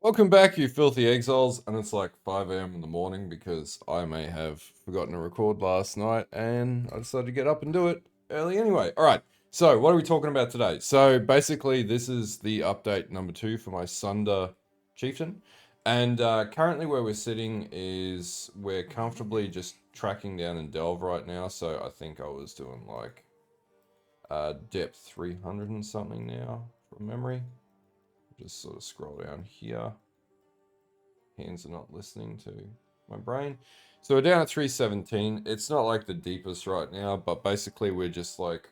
Welcome back, you filthy exiles, and it's like 5 a.m. in the morning because I may have forgotten to record last night and I decided to get up and do it early anyway. Alright, so what are we talking about today? So basically this is the update number 2 for my Sunder Chieftain, and currently where we're sitting is we're comfortably just tracking down in Delve right now, so I think I was doing like depth 300 and something now from memory. Just sort of scroll down here. Hands are not listening to my brain. So we're down at 317. It's not like the deepest right now, but basically we're just like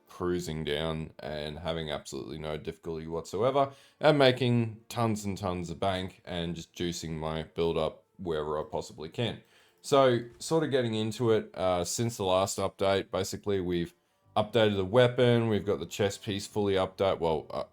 cruising down and having absolutely no difficulty whatsoever and making tons and tons of bank and just juicing my build up wherever I possibly can. So sort of getting into it, since the last update, basically we've updated the weapon, we've got the chest piece fully updated, well,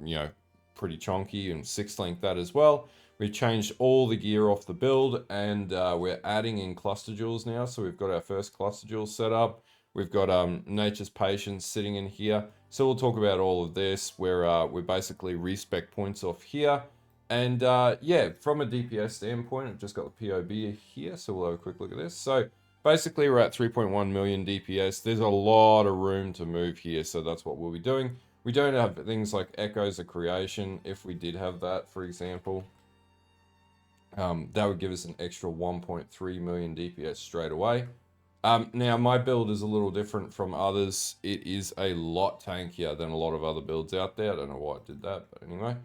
pretty chonky, and 6 length that as well. We've changed all the gear off the build, and we're adding in cluster jewels now. So we've got our first cluster jewel set up. We've got Nature's Patience sitting in here. So we'll talk about all of this. We're basically respec points off here. And yeah, from a DPS standpoint, I've just got the POB here. So we'll have a quick look at this. So basically we're at 3.1 million DPS. There's a lot of room to move here. So that's what we'll be doing. We don't have things like Echoes of Creation. If we did have that, for example, that would give us an extra 1.3 million DPS straight away. Now, my build is a little different from others. It is a lot tankier than a lot of other builds out there. I don't know why I did that, but anyway.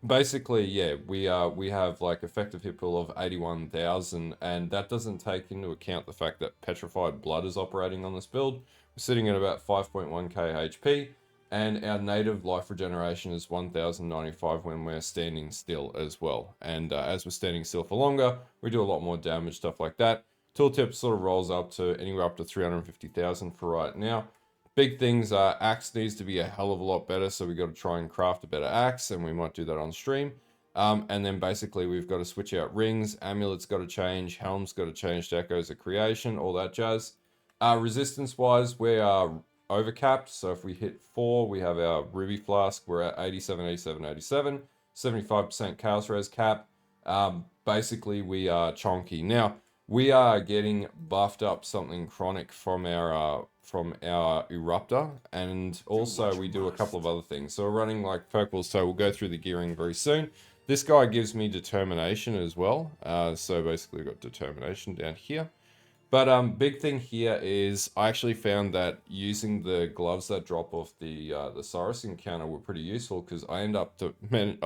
Basically, yeah, we have like effective hit pool of 81,000, and that doesn't take into account the fact that Petrified Blood is operating on this build. We're sitting at about 5.1k HP, and our native life regeneration is 1095 when we're standing still as well. And as we're standing still for longer, we do a lot more damage, stuff like that. Tooltip sort of rolls up to anywhere up to 350,000 for right now. Big things are axe needs to be a hell of a lot better, so we've got to try and craft a better axe, and we might do that on stream. And then basically we've got to switch out rings, amulet's got to change, helm's got to change to Echoes of Creation, all that jazz. Resistance-wise, we are overcapped, so if we hit 4, we have our Ruby Flask, we're at 87, 87, 87, 75% Chaos Res cap. Basically, we are chonky. Now, we are getting buffed up something chronic from our Eruptor, and also we do a couple of other things. So we're running like Purple, so we'll go through the gearing very soon. This guy gives me Determination as well. So basically we've got Determination down here. But big thing here is I actually found that using the gloves that drop off the Sirus encounter were pretty useful, because I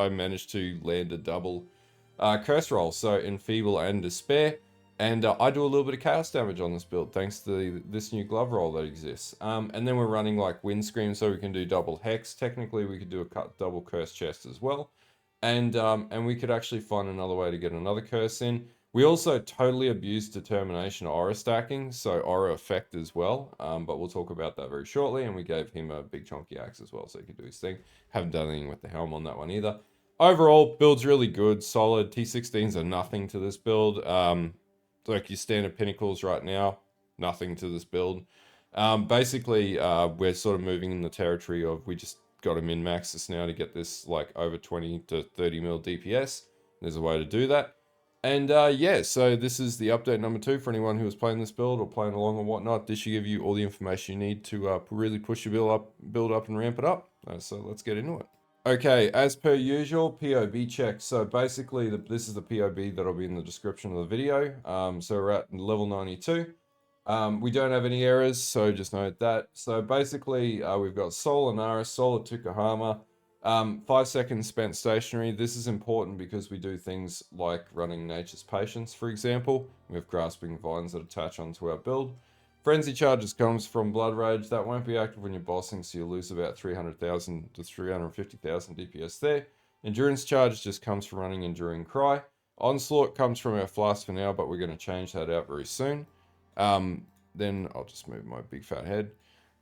managed to land a double curse roll, so Enfeeble and Despair, and I do a little bit of chaos damage on this build thanks to this new glove roll that exists. And then we're running like Windscream, so we can do double hex. Technically, we could do a double curse chest as well, and we could actually find another way to get another curse in. We also totally abused Determination aura stacking, so aura effect as well, but we'll talk about that very shortly. And we gave him a big chunky axe as well, so he could do his thing. Haven't done anything with the helm on that one either. Overall, build's really good, solid. T16s are nothing to this build. Like your standard pinnacles right now, nothing to this build. Basically, we're sort of moving in the territory of we just got to min-max this now to get this like over 20 to 30 mil DPS. There's a way to do that. And yeah, so this is the update number 2 for anyone who is playing this build or playing along or whatnot. This should give you all the information you need to really push your build up and ramp it up. So let's get into it. Okay, as per usual, POB check. So basically, this is the POB that'll be in the description of the video. So we're at level 92. We don't have any errors, so just note that. So basically, we've got Soul Anaris, Soul at Tukahama. 5 seconds spent stationary. This is important because we do things like running Nature's Patience, for example. We have Grasping Vines that attach onto our build. Frenzy Charges comes from Blood Rage. That won't be active when you're bossing, so you'll lose about 300,000 to 350,000 DPS there. Endurance Charge just comes from running Enduring Cry. Onslaught comes from our Flask for now, but we're going to change that out very soon. Then I'll just move my big fat head.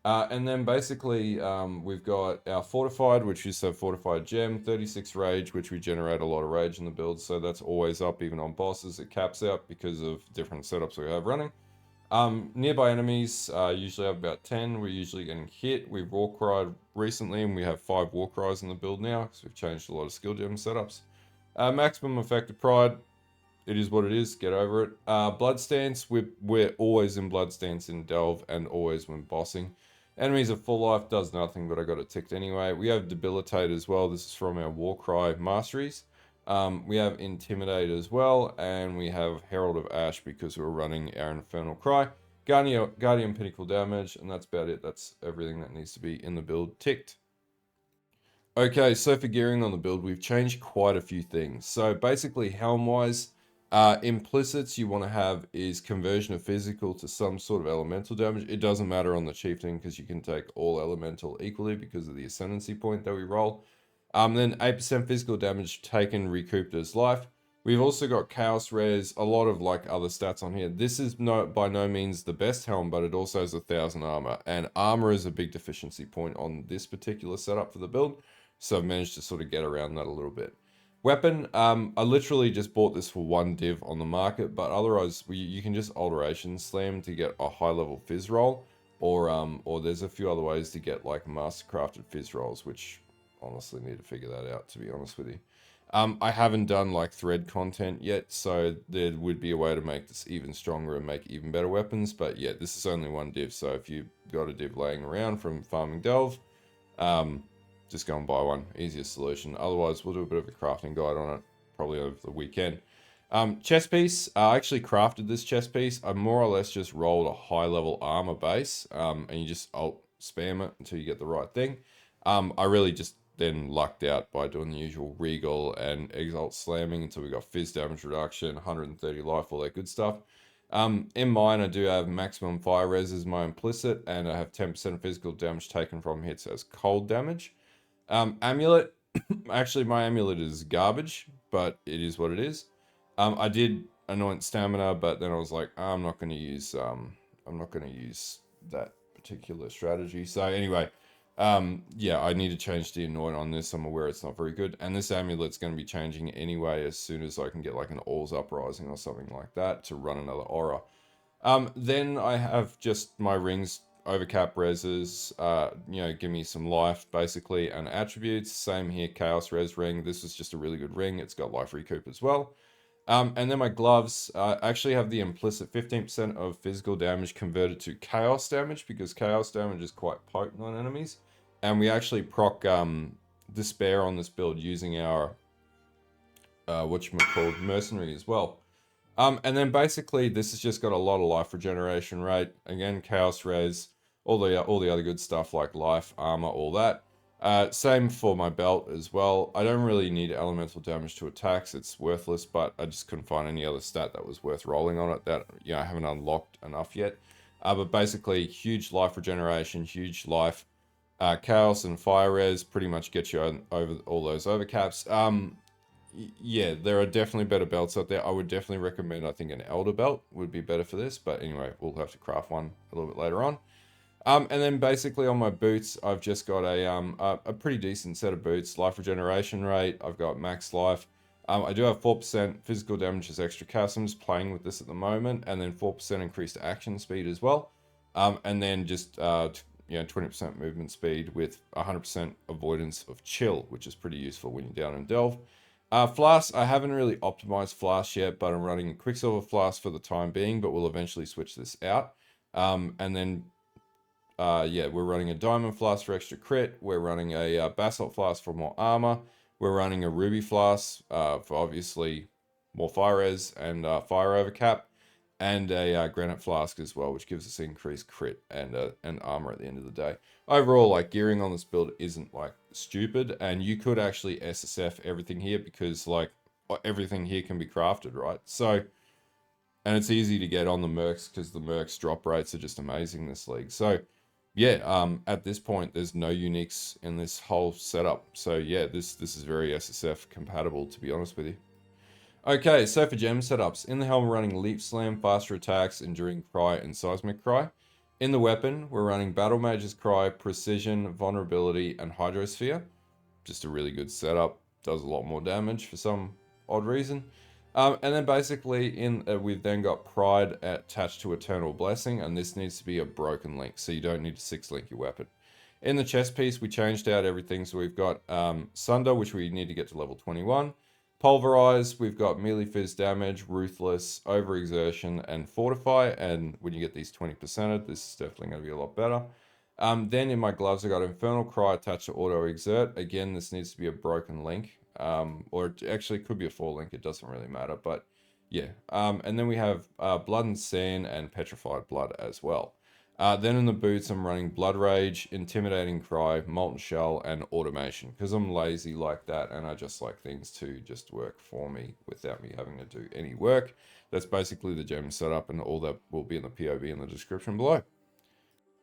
And then basically we've got our Fortified, which is a Fortified Gem, 36 Rage, which we generate a lot of Rage in the build, so that's always up even on bosses. It caps out because of different setups we have running. Nearby enemies usually have about 10. We're usually getting hit. We've War Cried recently, and we have 5 War Cries in the build now, because we've changed a lot of skill gem setups. Maximum effective pride. It is what it is. Get over it. Blood stance. We're always in blood stance in Delve and always when bossing. Enemies of full life does nothing, but I got it ticked anyway. We have debilitate as well. This is from our Warcry masteries. We have intimidate as well, and we have Herald of Ash because we're running our Infernal Cry. Guardian Pinnacle damage, and that's about it. That's everything that needs to be in the build ticked. Okay, so for gearing on the build, we've changed quite a few things. So basically, helm-wise, implicits you want to have is conversion of physical to some sort of elemental damage. It doesn't matter on the Chieftain because you can take all elemental equally because of the ascendancy point that we roll. Then 8% physical damage taken recouped as life. We've also got Chaos Res, a lot of like other stats on here. This is by no means the best helm, but it also has 1,000 armor. And armor is a big deficiency point on this particular setup for the build. So I've managed to sort of get around that a little bit. Weapon, I literally just bought this for one div on the market, but otherwise you can just alteration slam to get a high level fizz roll, or there's a few other ways to get like mastercrafted fizz rolls, which honestly need to figure that out, to be honest with you. I haven't done like thread content yet, so there would be a way to make this even stronger and make even better weapons, but yeah, this is only one div, so if you've got a div laying around from farming Delve, just go and buy one. Easiest solution. Otherwise, we'll do a bit of a crafting guide on it, probably over the weekend. Chest piece. I actually crafted this chest piece. I more or less just rolled a high level armor base, and you just alt spam it until you get the right thing. I really just then lucked out by doing the usual regal and exalt slamming until we got fizz damage reduction, 130 life, all that good stuff. In mine, I do have maximum fire res as my implicit, and I have 10% physical damage taken from hits as cold damage. Amulet, actually my amulet is garbage, but it is what it is. I did anoint stamina, but then I was like, I'm not going to use that particular strategy. So anyway, yeah, I need to change the anoint on this. I'm aware it's not very good, and this amulet's going to be changing anyway as soon as I can get like an All's Uprising or something like that to run another aura. Then I have just my rings, overcap reses, give me some life basically, and attributes. Same here, chaos res ring. This is just a really good ring. It's got life recoup as well. And then my gloves actually have the implicit 15% of physical damage converted to chaos damage because chaos damage is quite potent on enemies. And we actually proc despair on this build using our mercenary as well. And then basically this has just got a lot of life regeneration rate. Again, chaos res, all the other good stuff like life, armor, all that. Same for my belt as well. I don't really need elemental damage to attacks. It's worthless, but I just couldn't find any other stat that was worth rolling on it that I haven't unlocked enough yet. But basically, huge life regeneration, huge life. Chaos and fire res pretty much get you over all those overcaps. Yeah, there are definitely better belts out there. I would definitely recommend, I think, an Elder belt would be better for this. But anyway, we'll have to craft one a little bit later on. And then basically on my boots, I've just got a pretty decent set of boots. Life regeneration rate, I've got max life. I do have 4% physical damage as extra chasms playing with this at the moment. And then 4% increased action speed as well. And then just 20% movement speed with 100% avoidance of chill, which is pretty useful when you're down in Delve. Flask, I haven't really optimized Flask yet, but I'm running a Quicksilver Flask for the time being, but we'll eventually switch this out. And then, we're running a Diamond Flask for extra crit. We're running a Basalt Flask for more armor. We're running a Ruby Flask for obviously more fire res and fire overcap. And a Granite Flask as well, which gives us increased crit and armor at the end of the day. Overall, like, gearing on this build isn't like stupid, and you could actually SSF everything here because like everything here can be crafted, right? So, and it's easy to get on the mercs because the mercs drop rates are just amazing this league. So yeah, at this point there's no uniques in this whole setup. So yeah, this is very SSF compatible, to be honest with you. Okay, so for gem setups, in the helm we're running Leap Slam, Faster Attacks, Enduring Cry, and Seismic Cry. In the weapon, we're running Battle Mage's Cry, Precision, Vulnerability, and Hydrosphere. Just a really good setup, does a lot more damage for some odd reason. And then basically, we've then got Pride attached to Eternal Blessing, and this needs to be a broken link, so you don't need to 6-link your weapon. In the chest piece, we changed out everything, so we've got Sunder, which we need to get to level 21. Pulverize, we've got melee fizz damage, ruthless, overexertion, and fortify. And when you get these 20%ed, this is definitely going to be a lot better. Then in my gloves, I got Infernal Cry attached to auto exert. Again, this needs to be a broken link, or it actually could be a 4 link. It doesn't really matter, but yeah. And then we have Blood and Sand and Petrified Blood as well. Then in the boots, I'm running Blood Rage, Intimidating Cry, Molten Shell, and Automation, because I'm lazy like that, and I just like things to just work for me without me having to do any work. That's basically the gem setup, and all that will be in the POB in the description below.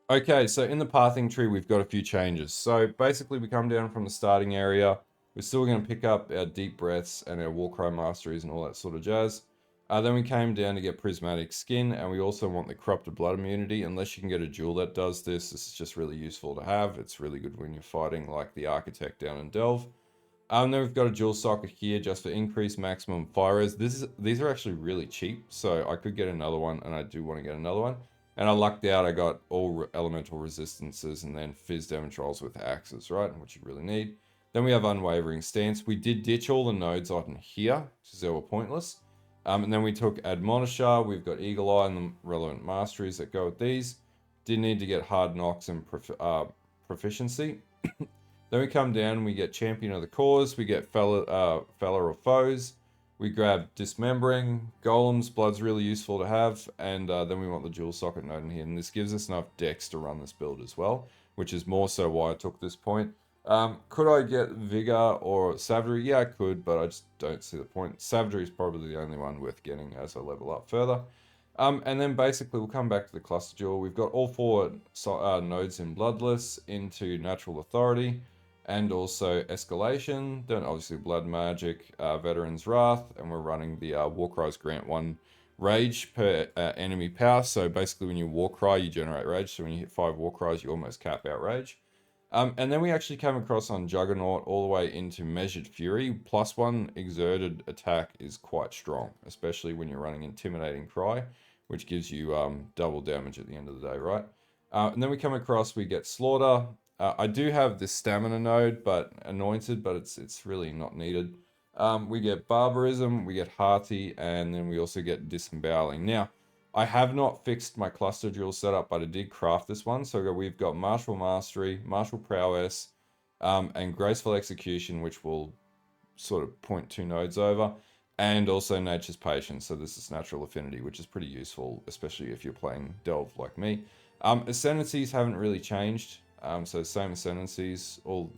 Okay, so in the pathing tree, we've got a few changes. So basically, we come down from the starting area. We're still going to pick up our deep breaths and our Warcry masteries and all that sort of jazz. Then we came down to get prismatic skin, and we also want the corrupted blood immunity. Unless you can get a jewel that does this, this is just really useful to have. It's really good when you're fighting like the architect down in Delve. Then we've got a jewel socket here just for increased maximum fire res. These are actually really cheap, so I could get another one, and I do want to get another one. And I lucked out, I got all elemental resistances and then fizz damage rolls with axes, right? Which you really need. Then we have unwavering stance. We did ditch all the nodes on here, because they were pointless. And then we took Admonisher, we've got Eagle Eye and the relevant masteries that go with these. Did need to get hard knocks and proficiency. Then we come down and we get Champion of the Cause, we get Feller of Foes, we grab Dismembering, Golems, Blood's really useful to have, and then we want the Jewel Socket node in here, and this gives us enough dex to run this build as well, which is more so why I took this point. Could I get Vigor or Savagery? Yeah, I could, but I just don't see the point. Savagery is probably the only one worth getting as I level up further. And then basically we'll come back to the Cluster Jewel. We've got all 4 nodes in Bloodless into Natural Authority and also Escalation. Then obviously Blood Magic, Veteran's Wrath, and we're running the Warcries grant 1 Rage per enemy power. So basically when you Warcry, you generate Rage. So when you hit 5 Warcries, you almost cap out Rage. And then we actually came across on Juggernaut all the way into Measured Fury. +1 exerted attack is quite strong, especially when you're running Intimidating Cry, which gives you double damage at the end of the day, right? And then we come across, we get Slaughter. I do have this Stamina node, but Anointed, but it's really not needed. We get Barbarism, we get Hearty, and then we also get Disemboweling. Now, I have not fixed my cluster jewel setup, but I did craft this one. So we've got Martial Mastery, Martial Prowess, and Graceful Execution, which will sort of point 2 nodes over, and also Nature's Patience. So this is Natural Affinity, which is pretty useful, especially if you're playing Delve like me. Ascendancies haven't really changed. So same ascendancies, all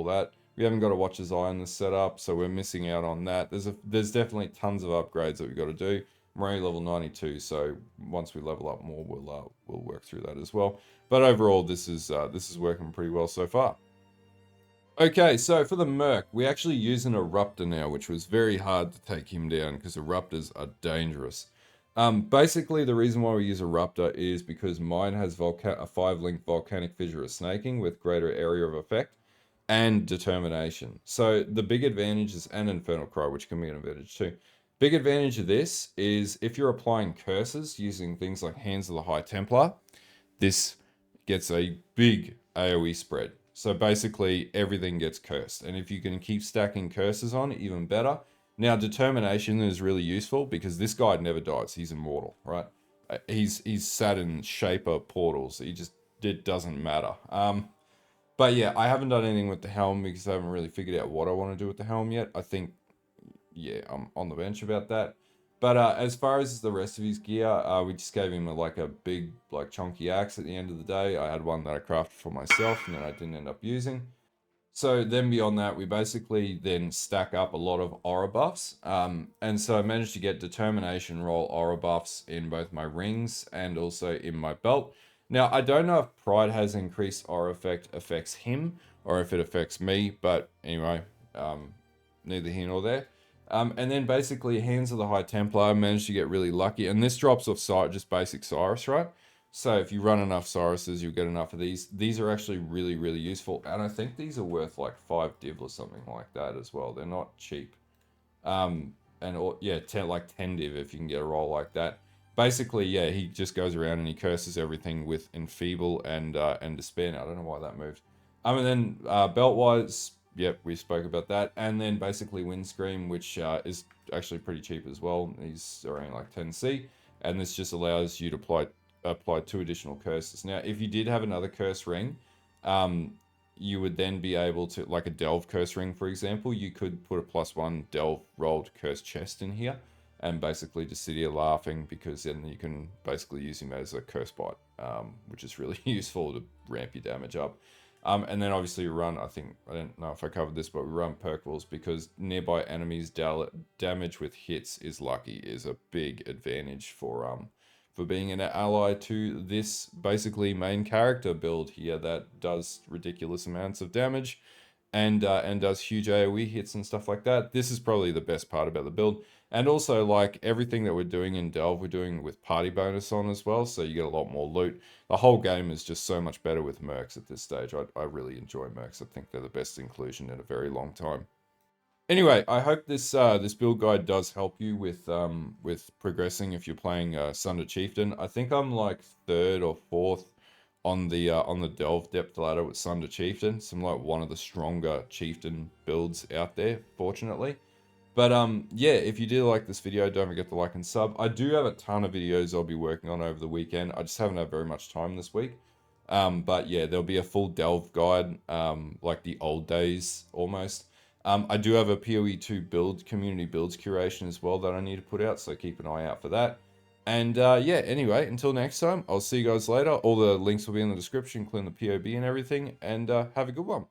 that. We haven't got a Watcher's Eye in this setup, so we're missing out on that. There's definitely tons of upgrades that we've got to do. I'm only level 92, so once we level up more, we'll work through that as well. But overall, this is working pretty well so far. Okay, so for the Merc, we actually use an Eruptor now, which was very hard to take him down because Eruptors are dangerous. Basically, the reason why we use Eruptor is because mine has a 5-link Volcanic Fissure of Snaking with greater area of effect and Determination. So the big advantage is, and Infernal Cry, which can be an advantage too. Big advantage of this is if you're applying curses using things like Hands of the High Templar, this gets a big AoE spread. So basically everything gets cursed. And if you can keep stacking curses on, even better. Now Determination is really useful because this guy never dies. He's immortal, right? He's sat in Shaper portals. It doesn't matter. But yeah, I haven't done anything with the helm because I haven't really figured out what I want to do with the helm yet. I think, yeah, I'm on the bench about that. But as far as the rest of his gear, we just gave him a big, chunky axe at the end of the day. I had one that I crafted for myself and then I didn't end up using. So then beyond that, we basically then stack up a lot of aura buffs. And so I managed to get Determination roll aura buffs in both my rings and also in my belt. Now, I don't know if Pride has increased aura effect affects him or if it affects me, but anyway, neither here nor there. And then basically Hands of the High Templar, I managed to get really lucky. And this drops off just basic Sirus, right? So if you run enough Siruses, you'll get enough of these. These are actually really, really useful. And I think these are worth like 5 div or something like that as well. They're not cheap. And yeah, 10 div if you can get a roll like that. Basically, yeah, he just goes around and he curses everything with Enfeeble and Despair. Now, I don't know why that moved. And then belt-wise, yep, we spoke about that. And then basically Windscreen, which is actually pretty cheap as well. He's around like 10C. And this just allows you to apply 2 additional curses. Now, if you did have another curse ring, you would then be able to, like a delve curse ring, for example, you could put a +1 delve rolled curse chest in here and basically just sit here laughing, because then you can basically use him as a curse bot, which is really useful to ramp your damage up. And then obviously we run, I don't know if I covered this, but we run perk walls because nearby enemies damage with hits is lucky, is a big advantage for being an ally to this basically main character build here that does ridiculous amounts of damage and does huge AoE hits and stuff like that. This is probably the best part about the build. And also, like, everything that we're doing in Delve, we're doing with party bonus on as well, so you get a lot more loot. The whole game is just so much better with Mercs at this stage. I really enjoy Mercs. I think they're the best inclusion in a very long time. Anyway, I hope this this build guide does help you with progressing if you're playing Sunder Chieftain. I think I'm like 3rd or 4th on the Delve depth ladder with Sunder Chieftain. So I'm like one of the stronger Chieftain builds out there, fortunately. But yeah, if you did like this video, don't forget to like and sub. I do have a ton of videos I'll be working on over the weekend. I just haven't had very much time this week. But yeah, there'll be a full Delve guide, like the old days almost. I do have a POE 2 community builds curation as well that I need to put out, so keep an eye out for that. And yeah, anyway, until next time, I'll see you guys later. All the links will be in the description, including the POB and everything, and have a good one.